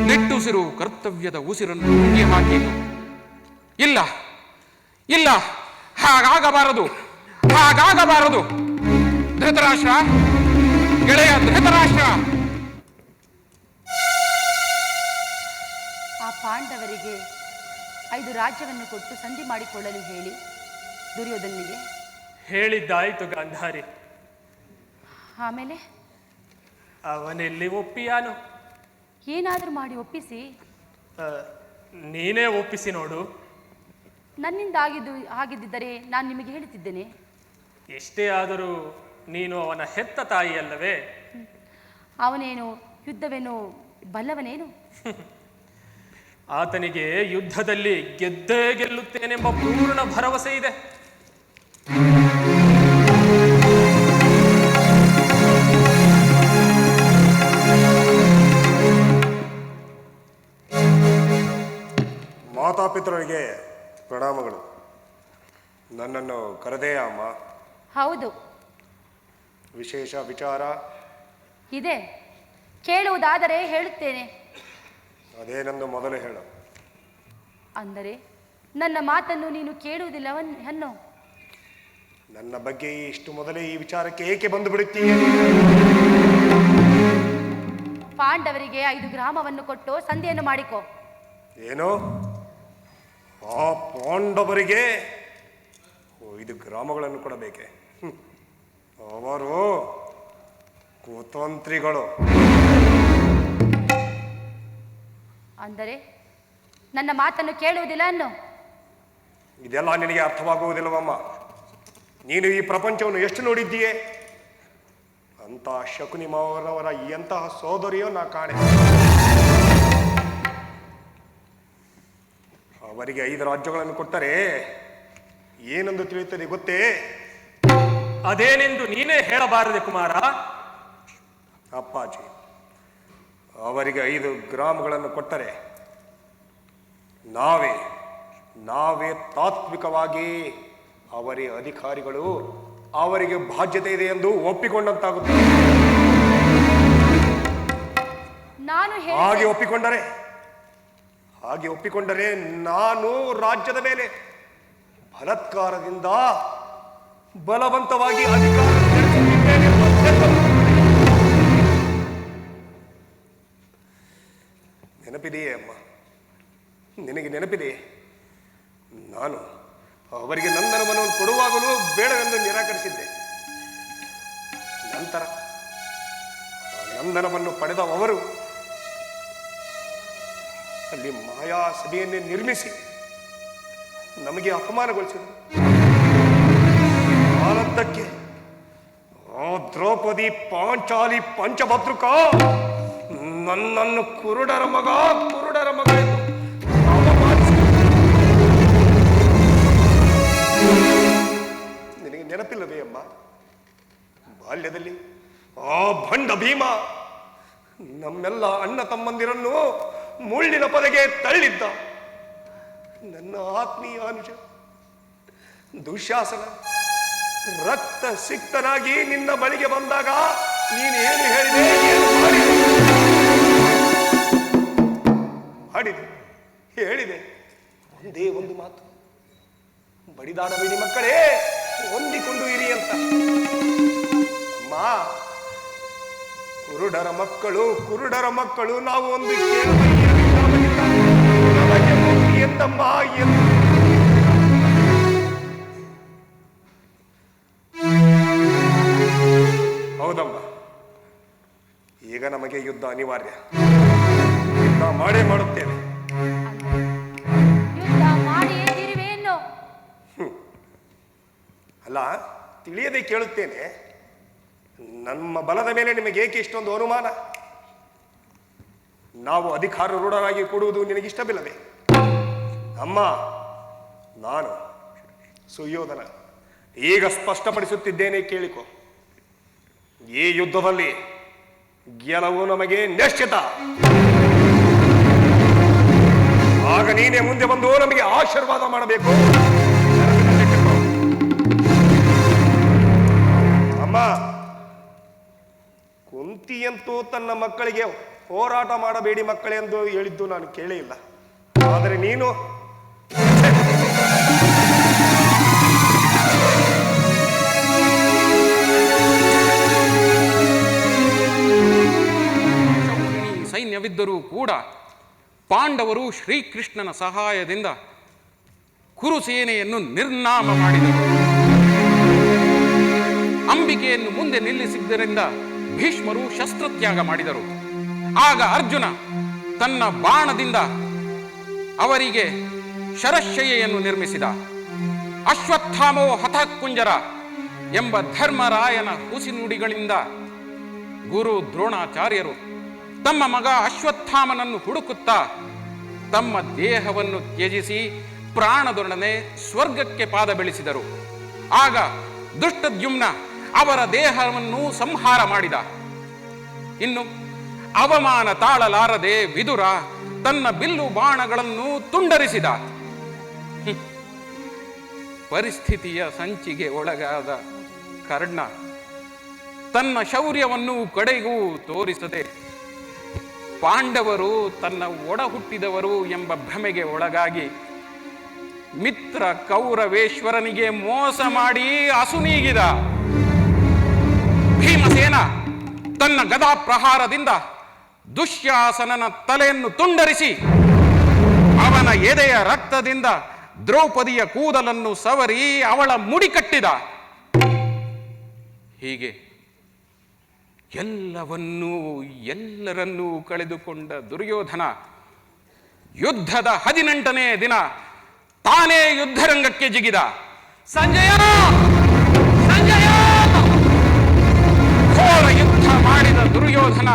ನಿಟ್ಟುಸಿರು ಕರ್ತವ್ಯದ ಉಸಿರನ್ನು ನುಂಗಿ ಹಾಕಿತು. ಇಲ್ಲ ಇಲ್ಲ, ಹಾಗಾಗಬಾರದು, ಹಾಗಾಗಬಾರದು. ಧೃತರಾಷ್ಟ್ರ, ಗೆಳೆಯ ಧೃತರಾಷ್ಟ್ರ. ಆ ಪಾಂಡವರಿಗೆ 5 ರಾಜ್ಯವನ್ನು ಕೊಟ್ಟು ಸಂಧಿ ಮಾಡಿಕೊಳ್ಳಲು ಹೇಳಿ ದುರ್ಯೋಧನಿಗೆ ಹೇಳಿದ್ದಾಯಿತು ಗಾಂಧಾರಿ. ಆಮೇಲೆ ಅವನೆಲ್ಲಿ ಒಪ್ಪಿಯಾನು? ಏನಾದರೂ ಮಾಡಿ ಒಪ್ಪಿಸಿ. ನೀನೇ ಒಪ್ಪಿಸಿ ನೋಡು. ನನ್ನಿಂದ ಆಗಿದ್ದರೆ ನಾನು ನಿಮಗೆ ಹೇಳುತ್ತಿದ್ದೇನೆ. ಎಷ್ಟೇ ಆದರೂ ನೀನು ಅವನ ಹೆತ್ತ ತಾಯಿಯಲ್ಲವೇ? ಅವನೇನು ಯುದ್ಧವೇನು ಬಲ್ಲವನೇನು? ಆತನಿಗೆ ಯುದ್ಧದಲ್ಲಿ ಗೆದ್ದೇ ಗೆಲ್ಲುತ್ತೇನೆಂಬ ಪೂರ್ಣ ಭರವಸೆ ಇದೆ. ಮಾತಾಪಿತರಿಗೆ ಪ್ರಣಾಮಗಳು. ನನ್ನನ್ನು ಕರೆದೇ ಅಮ್ಮ? ಹೌದು. ವಿಶೇಷ ವಿಚಾರ ಇದೆ, ಕೇಳುವುದಾದರೆ ಹೇಳುತ್ತೇನೆ. ಅದೇನೆಂದು ಮೊದಲು ಹೇಳು. ಅಂದರೆ ನನ್ನ ಮಾತನ್ನು ನೀನು ಕೇಳುವುದಿಲ್ಲ ಅನ್ನೋ? ನನ್ನ ಬಗ್ಗೆ ಇಷ್ಟು ಮೊದಲೇ ಈ ವಿಚಾರಕ್ಕೆ ಏಕೆ ಬಂದು ಬಿಡುತ್ತೀಯ? ಪಾಂಡವರಿಗೆ 5 ಗ್ರಾಮವನ್ನು ಕೊಟ್ಟು ಸಂಧಿಯನ್ನು ಮಾಡಿಕೊ. ಏನು? ಆ ಪಾಂಡವರಿಗೆ 5 ಗ್ರಾಮಗಳನ್ನು ಕೊಡಬೇಕೆ? ಅವರು ಕುತಂತ್ರಿಗಳು. ಅಂದರೆ ನನ್ನ ಮಾತನ್ನು ಕೇಳುವುದಿಲ್ಲ ಅನ್ನೋ? ಇದೆಲ್ಲ ನಿನಗೆ ಅರ್ಥವಾಗುವುದಿಲ್ಲವಮ್ಮ. ನೀನು ಈ ಪ್ರಪಂಚವನ್ನು ಎಷ್ಟು ನೋಡಿದ್ದೀಯೇ? ಅಂತ ಶಕುನಿ ಮಾವನವರ ಎಂತಹ ಸೋದರಿಯೋ ನಾ ಕಾಣೆ. ಅವರಿಗೆ 5 ರಾಜ್ಯಗಳನ್ನು ಕೊಟ್ಟರೆ ಏನೆಂದು ತಿಳಿಯುತ್ತದೆ ಗೊತ್ತೇ? ಅದೇನೆಂದು ನೀನೇ ಹೇಳಬಾರದೆ ಕುಮಾರ. ಅಪ್ಪಾಜಿ, ಅವರಿಗೆ 5 ಗ್ರಾಮಗಳನ್ನು ಕೊಟ್ಟರೆ ನಾವೇ ತಾತ್ವಿಕವಾಗಿ ಅವರೇ ಅಧಿಕಾರಿಗಳು, ಅವರಿಗೆ ಬಾಧ್ಯತೆ ಇದೆ ಎಂದು ಒಪ್ಪಿಕೊಂಡಂತಾಗುತ್ತದೆ. ಹಾಗೆ ಒಪ್ಪಿಕೊಂಡರೆ ನಾನು ರಾಜ್ಯದ ಮೇಲೆ ಬಲಾತ್ಕಾರದಿಂದ ಬಲವಂತವಾಗಿ ಅಧಿಕಾರ ನೆನಪಿದೆಯೇ ಅಮ್ಮ? ನಿನಗೆ ನೆನಪಿದೆಯೇ? ನಾನು ಅವರಿಗೆ ನಂದನವನ್ನು ಕೊಡುವಾಗಲೂ ಬೇಡವೆಂದು ನಿರಾಕರಿಸಿದ್ದೆ. ನಂತರ ನಂದನವನ್ನು ಪಡೆದ ಅವರು ಅಲ್ಲಿ ಮಾಯಾ ಸಭೆಯನ್ನೇ ನಿರ್ಮಿಸಿ ನಮಗೆ ಅಪಮಾನಗೊಳಿಸಿದರು. ಭಾರತಕ್ಕೆ ದ್ರೌಪದಿ, ಪಾಂಚಾಲಿ, ಪಂಚಭದ್ರುಕ ನನ್ನನ್ನು ಕುರುಡರ ಮಗ ಎಂದು ನಿನಗೆ ನೆನಪಿಲ್ಲವೇ ಅಮ್ಮ? ಬಾಲ್ಯದಲ್ಲಿ ಆ ಭಂಡ ಭೀಮ ನಮ್ಮೆಲ್ಲ ಅಣ್ಣ ತಮ್ಮಂದಿರನ್ನು ಮುಳ್ಳಿನ ಪೊದೆಗೆ ತಳ್ಳಿದ್ದ. ನನ್ನ ಆತ್ಮೀಯ ಅನುಜ ದುಶ್ಯಾಸನ ರಕ್ತ ಸಿಕ್ತನಾಗಿ ನಿನ್ನ ಬಳಿಗೆ ಬಂದಾಗ ನೀನೇನು ಹೇಳಿದೆ, ಏನು ಹೇಳಿದೆ? ಒಂದೇ ಒಂದು ಮಾತು, ಬಡಿದಾಡಬೇಡಿ ಮಕ್ಕಳೇ, ಹೊಂದಿಕೊಂಡು ಇರಿ ಅಂತ. ಅಮ್ಮ, ಕುರುಡರ ಮಕ್ಕಳು ನಾವು ಒಂದು ಎಂದಮ್ಮ ಎಂದು. ಹೌದಮ್ಮ, ಈಗ ನಮಗೆ ಯುದ್ಧ ಅನಿವಾರ್ಯ. ಯುದ್ಧ ಮಾಡೇ ಮಾಡುತ್ತೇವೆ. ಅಲ್ಲ, ತಿಳಿಯದೆ ಕೇಳುತ್ತೇನೆ, ನಮ್ಮ ಬಲದ ಮೇಲೆ ನಿಮಗೆ ಏಕೆ ಇಷ್ಟೊಂದು ಅನುಮಾನ? ನಾವು ಅಧಿಕಾರರೂಢರಾಗಿ ಕೊಡುವುದು ನಿನಗಿಷ್ಟವಿಲ್ಲವೇ? ಅಮ್ಮ, ನಾನು ಸುಯೋಧನ ಈಗ ಸ್ಪಷ್ಟಪಡಿಸುತ್ತಿದ್ದೇನೆ, ಕೇಳಿಕೊ. ಈ ಯುದ್ಧದಲ್ಲಿ ಗೆಲುವು ನಮಗೆ ನಿಶ್ಚಿತ. ಆಗ ನೀನೇ ಮುಂದೆ ಬಂದು ನಮಗೆ ಆಶೀರ್ವಾದ ಮಾಡಬೇಕು. ಅಮ್ಮ, ಕುಂತಿಯಂತೂ ತನ್ನ ಮಕ್ಕಳಿಗೆ ಹೋರಾಟ ಮಾಡಬೇಡಿ ಮಕ್ಕಳೇ ಎಂದು ಹೇಳಿದ್ದು ನಾನು ಕೇಳೇ ಇಲ್ಲ. ಆದರೆ ನೀನು ಸೈನ್ಯವಿದ್ದರೂ ಕೂಡ ಪಾಂಡವರು ಶ್ರೀಕೃಷ್ಣನ ಸಹಾಯದಿಂದ ಕುರುಸೇನೆಯನ್ನು ನಿರ್ನಾಮ ಮಾಡಿದರು. ಅಂಬಿಕೆಯನ್ನು ಮುಂದೆ ನಿಲ್ಲಿಸಿದ್ದರಿಂದ ಭೀಷ್ಮರು ಶಸ್ತ್ರತ್ಯಾಗ ಮಾಡಿದರು. ಆಗ ಅರ್ಜುನ ತನ್ನ ಬಾಣದಿಂದ ಅವರಿಗೆ ಶರಶಯ್ಯೆಯನ್ನು ನಿರ್ಮಿಸಿದ. ಅಶ್ವತ್ಥಾಮೋ ಹತಃಕುಂಜರ ಎಂಬ ಧರ್ಮರಾಯನ ಹುಸಿನುಡಿಗಳಿಂದ ಗುರು ದ್ರೋಣಾಚಾರ್ಯರು ತಮ್ಮ ಮಗ ಅಶ್ವತ್ಥಾಮನನ್ನು ಹುಡುಕುತ್ತಾ ತಮ್ಮ ದೇಹವನ್ನು ತ್ಯಜಿಸಿ ಪ್ರಾಣದೊಡನೆ ಸ್ವರ್ಗಕ್ಕೆ ಪಾದ ಬೆಳೆಸಿದರು. ಆಗ ದುಷ್ಟದ್ಯುಮ್ನ ಅವರ ದೇಹವನ್ನು ಸಂಹಾರ ಮಾಡಿದ. ಇನ್ನು ಅವಮಾನ ತಾಳಲಾರದೆ ವಿದುರ ತನ್ನ ಬಿಲ್ಲು ಬಾಣಗಳನ್ನು ತುಂಡರಿಸಿದ. ಪರಿಸ್ಥಿತಿಯ ಸಂಚಿಗೆ ಒಳಗಾದ ಕರ್ಣ ತನ್ನ ಶೌರ್ಯವನ್ನು ಕಡೆಗೂ ತೋರಿಸದೆ ಪಾಂಡವರು ತನ್ನ ಒಡ ಹುಟ್ಟಿದವರು ಎಂಬ ಭ್ರಮೆಗೆ ಒಳಗಾಗಿ ಮಿತ್ರ ಕೌರವೇಶ್ವರನಿಗೆ ಮೋಸ ಮಾಡಿ ಅಸುನೀಗಿದ. ಭೀಮಸೇನ ತನ್ನ ಗದಾ ಪ್ರಹಾರದಿಂದ ದುಶ್ಯಾಸನನ ತಲೆಯನ್ನು ತುಂಡರಿಸಿ ಅವನ ಎದೆಯ ರಕ್ತದಿಂದ ದ್ರೌಪದಿಯ ಕೂದಲನ್ನು ಸವರಿ ಅವಳ ಮುಡಿ ಕಟ್ಟಿದ. ಹೀಗೆ ಎಲ್ಲರನ್ನೂ ಕಳೆದುಕೊಂಡ ದುರ್ಯೋಧನ ಯುದ್ಧದ 18ನೇ ದಿನ ತಾನೇ ಯುದ್ಧರಂಗಕ್ಕೆ ಜಿಗಿದ. ಸಂಜಯ ಸಂಜಯ ಘೋರ ಯುದ್ಧ ಮಾಡಿದ ದುರ್ಯೋಧನ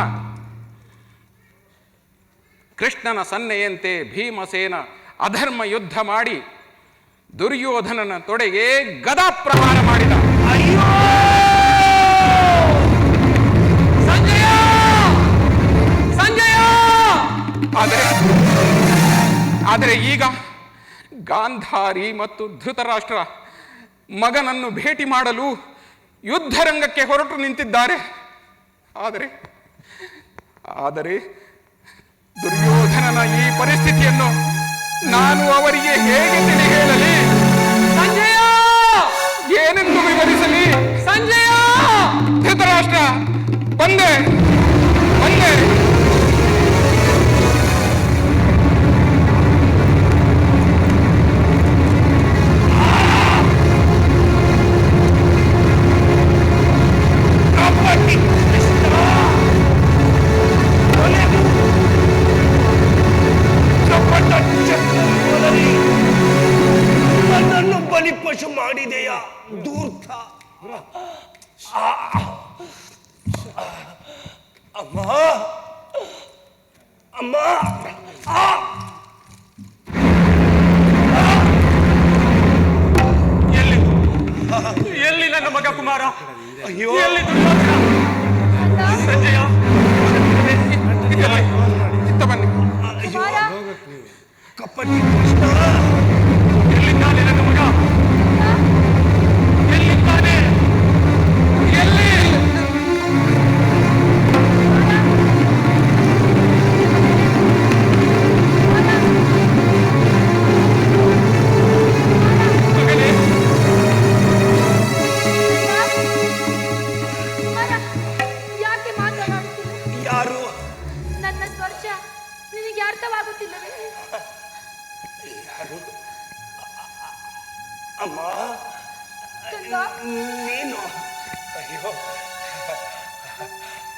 ಕೃಷ್ಣನ ಸನ್ನೆಯಂತೆ ಭೀಮಸೇನ ಅಧರ್ಮ ಯುದ್ಧ ಮಾಡಿ ದುರ್ಯೋಧನನ ತೊಡೆಗೆ ಗದಾ ಪ್ರಹಾರ ಮಾಡಿದ. ಅಯ್ಯೋ ಸಂಜಯ ಸಂಜಯ! ಆದರೆ ಈಗ ಗಾಂಧಾರಿ ಮತ್ತು ಧೃತರಾಷ್ಟ್ರ ಮಗನನ್ನು ಭೇಟಿ ಮಾಡಲು ಯುದ್ಧರಂಗಕ್ಕೆ ಹೊರಟು ನಿಂತಿದ್ದಾರೆ. ಆದರೆ ದುರ್ಯೋಧನನ ಈ ಪರಿಸ್ಥಿತಿಯನ್ನು ನಾನು ಅವರಿಗೆ ಹೇಗೆ ತಿಳಿ ಹೇಳಲಿ? ಸಂಜಯ ಏನೆಂದು ವಿವರಿಸಲಿ? ಸಂಜಯ! ಧೃತರಾಷ್ಟ್ರ ಬಂದೆ. ನನ್ನನ್ನು ಬಲಿಪಶು ಮಾಡಿದೆಯಾ ಧೂರ್ತ? ಅಮ್ಮ ಅಮ್ಮ! ಎಲ್ಲಿ ನನ್ನ ಮಗ ಕುಮಾರ? ಅಯ್ಯೋ! ಎಲ್ಲಿ ದುರ್ಯೋಧನ? ಸಂಜಯ ಬನ್ನಿ. ಕಪಟಿ ಕೃಷ್ಣ ಎಲ್ಲಿದ್ದಾನೆ ನನ್ನ ಮಗ? ಎಲ್ಲಿದ್ದಾನೆ? ಎಲ್ಲಿ? ಮಗನೇ, ಯಾಕೆ ಮಾತನಾಡುತ್ತಿಲ್ಲ? ಯಾರು? ನನ್ನ ಸ್ಪರ್ಶ ನಿನಗೆ ಅರ್ಥವಾಗುತ್ತಿಲ್ಲವೇ? ಯಾರು? ಅಮ್ಮ ಕಂದ, ನೀನು? ಅಯ್ಯೋ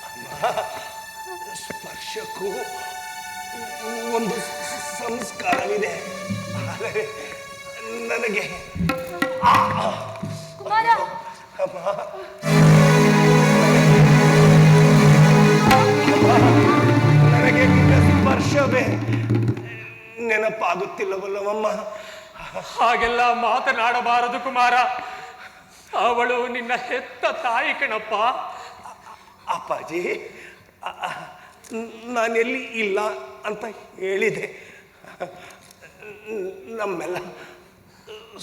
ಅಮ್ಮ, ಸ್ಪರ್ಶಕ್ಕೂ ಒಂದು ಸಂಸ್ಕಾರವಿದೆ. ಆದರೆ ನನಗೆ ಕುಮಾರ, ಅಮ್ಮ ನನಗೆ ನಿನ್ನ ಸ್ಪರ್ಶವೇ ನೆನಪಾಗುತ್ತಿಲ್ಲವಲ್ಲವಮ್ಮ? ಹಾಗೆಲ್ಲ ಮಾತನಾಡಬಾರದು ಕುಮಾರ. ಅವಳು ನಿನ್ನ ಹೆತ್ತ ತಾಯಿ ಕಣಪ್ಪ. ಅಪ್ಪಾಜಿ, ನಾನೆಲ್ಲಿ ಇಲ್ಲ ಅಂತ ಹೇಳಿದೆ. ನಮ್ಮೆಲ್ಲ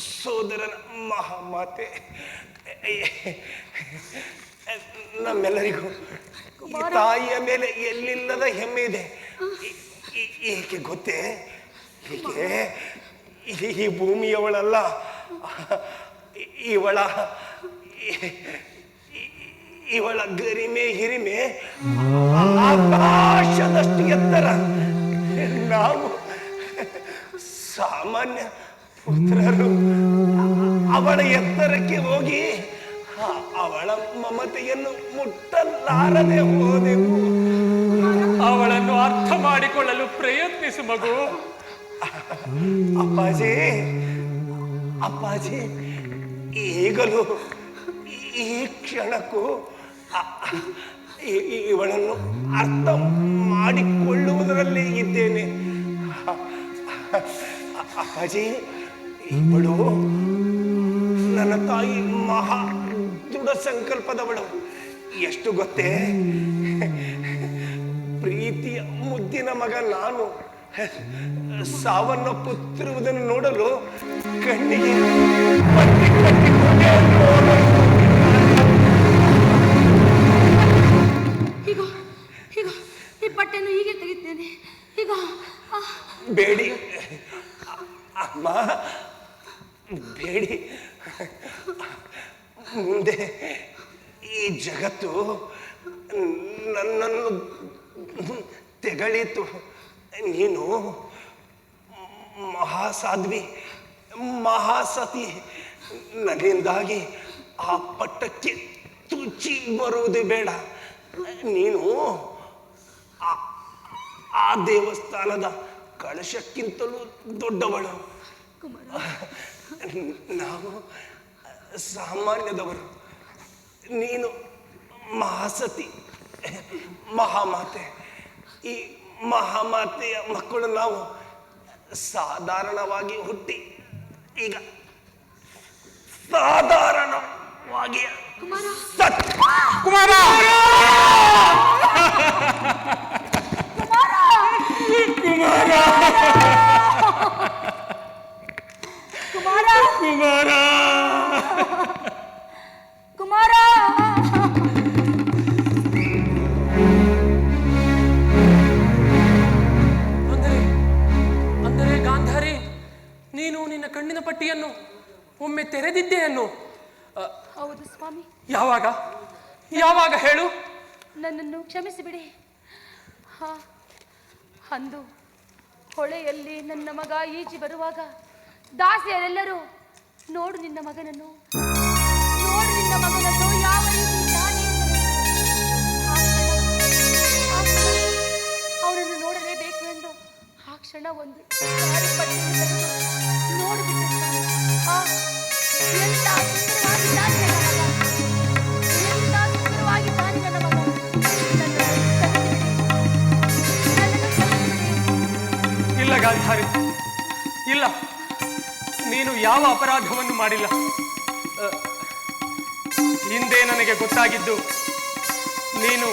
ಸೋದರನ ಮಹಾಮಾತೆ ನಮ್ಮೆಲ್ಲರಿಗೂ ಈ ತಾಯಿಯ ಮೇಲೆ ಎಲ್ಲಿಲ್ಲದ ಹೆಮ್ಮೆ ಇದೆ. ಏಕೆ ಗೊತ್ತೇ? ಹೀಗೆ ಈ ಭೂಮಿಯವಳಲ್ಲ, ಇವಳ ಗರಿಮೆ ಹಿರಿಮೆ ಆಕಾಶದಷ್ಟು ಎತ್ತರ. ನಾವು ಸಾಮಾನ್ಯ ಪುತ್ರರು ಅವಳ ಎತ್ತರಕ್ಕೆ ಹೋಗಿ ಅವಳ ಮಮತೆಯನ್ನು ಮುಟ್ಟಲಾರದೆ ಹೋದೆವು. ಅವಳನ್ನು ಅರ್ಥ ಮಾಡಿಕೊಳ್ಳಲು ಪ್ರಯತ್ನಿಸು ಮಗು. ಅಪ್ಪಾಜಿ ಈಗಲೂ ಈ ಕ್ಷಣಕ್ಕೂ ಇವಳನ್ನು ಅರ್ಥ ಮಾಡಿಕೊಳ್ಳುವುದರಲ್ಲೇ ಇದ್ದೇನೆ. ಅಪ್ಪಾಜಿ, ಇವಳು ನನ್ನ ತಾಯಿ ಮಹಾ ದೃಢ ಸಂಕಲ್ಪದವಳು. ಎಷ್ಟು ಗೊತ್ತೇ? ಪ್ರೀತಿಯ ಮುದ್ದಿನ ಮಗ ನಾನು ಸಾವನ್ನಪ್ಪುತ್ತಿರುವುದನ್ನು ನೋಡಲು ಕಣ್ಣಿಗೆ ಬಟ್ಟೆ ಕಟ್ಟಿಕೊಂಡೆ. ಹೀಗೋ ಹೀಗೋ ಈ ಬಟ್ಟೆಯನ್ನು ಹೀಗೆ ತೆಗಿದ್ದೇನೆ. ಹೀಗೋ ಬೇಡಿ ಅಮ್ಮ, ಬೇಡಿ. ಮುಂದೆ ಈ ಜಗತ್ತು ನನ್ನನ್ನು ತೆಗಳಿತು. ನೀನು ಮಹಾಸಾಧ್ವಿ, ಮಹಾಸತಿ. ನನ್ನಿಂದಾಗಿ ಆ ಪಟ್ಟಕ್ಕೆ ತುಚ್ಚಿ ಬರುವುದು ಬೇಡ. ನೀನು ಆ ದೇವಸ್ಥಾನದ ಕಳಶಕ್ಕಿಂತಲೂ ದೊಡ್ಡವಳು. ನಾವು ಸಾಮಾನ್ಯದವರು. ನೀನು ಮಹಾಸತಿ, ಮಹಾಮಾತೆ. ಈ ಮಹಾಮಾತೆಯ ಮಕ್ಕಳು ನಾವು ಸಾಧಾರಣವಾಗಿ ಹುಟ್ಟಿ ಈಗ ಸಾಧಾರಣವಾಗಿ ಕುಮಾರ ಅಂದರೆ ಗಾಂಧಾರಿ, ನೀನು ನಿನ್ನ ಕಣ್ಣಿನ ಪಟ್ಟಿಯನ್ನು ಒಮ್ಮೆ ತೆರೆದಿದ್ದೆ ಅನ್ನು. ಹೌದು ಸ್ವಾಮಿ. ಯಾವಾಗ ಹೇಳು? ನನ್ನನ್ನು ಕ್ಷಮಿಸಿಬಿಡಿ. ಅಂದು ಹೊಳೆಯಲ್ಲಿ ನನ್ನ ಮಗ ಈಜಿ ಬರುವಾಗ ದಾಸಿಯರೆಲ್ಲರೂ ನೋಡು ನಿನ್ನ ಮಗನನ್ನು ಯಾವ ರೀತಿ ಇದ್ದಾನೆ ಅವನನ್ನು ನೋಡಲೇಬೇಕು ಎಂದು ಆ ಕ್ಷಣ ಒಂದು ನೋಡಿಬಿಟ್ಟು ಎಂತ ಸುಂದರವಾಗಿದ್ದಾನೆ ನನ್ನ ಮಗ. ಇಲ್ಲ ಗಾಂಧಾರಿ, ಇಲ್ಲ, ನೀನು ಯಾವ ಅಪರಾಧವನ್ನು ಮಾಡಿಲ್ಲ. ಹಿಂದೆ ನನಗೆ ಗೊತ್ತಾಗಿದ್ದು ನೀನು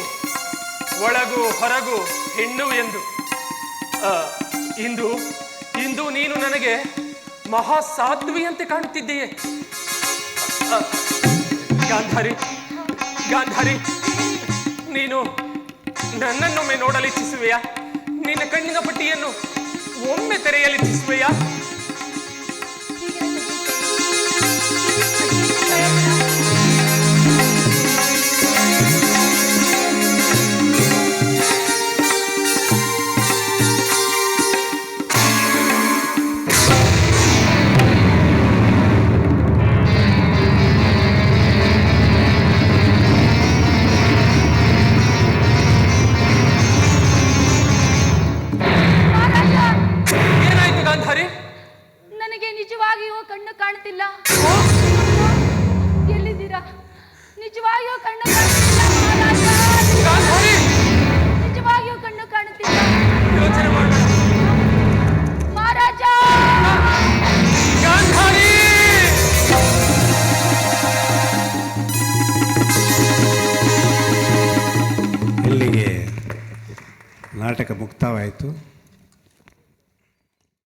ಒಳಗು ಹೊರಗು ಹೆಣ್ಣು ಎಂದು. ಇಂದು ನೀನು ನನಗೆ ಮಹಾಸಾಧ್ವಿಯಂತೆ ಕಾಣುತ್ತಿದ್ದೀಯೆ. ಗಾಂಧಾರಿ, ನೀನು ನನ್ನನ್ನೊಮ್ಮೆ ನೋಡಲಿಚ್ಛಿಸುವೆಯಾ? ನಿನ್ನ ಕಣ್ಣಿನ ಪಟ್ಟಿಯನ್ನು ಒಮ್ಮೆ ತೆರೆಯಲಿಚ್ಛಿಸುವೆಯಾ? ನನಗೆ ನಿಜವಾಗಿಯೂ ಕಣ್ಣು ಕಾಣುತ್ತಿಲ್ಲ. ಎಲ್ಲಿದ್ದೀರಾ? ನಿಜವಾಗಿಯೂ ಕಣ್ಣು ಕಾಣುತ್ತಿಲ್ಲ. ನಿಜವಾಗಿಯೂ ಕಣ್ಣು ಕಾಣುತ್ತಿಲ್ಲ. ಯೋಚನೆ ಮಾಡ ಮಹಾರಾಜ. ಇಲ್ಲಿಗೆ ನಾಟಕ ಮುಕ್ತಾಯವಾಯಿತು.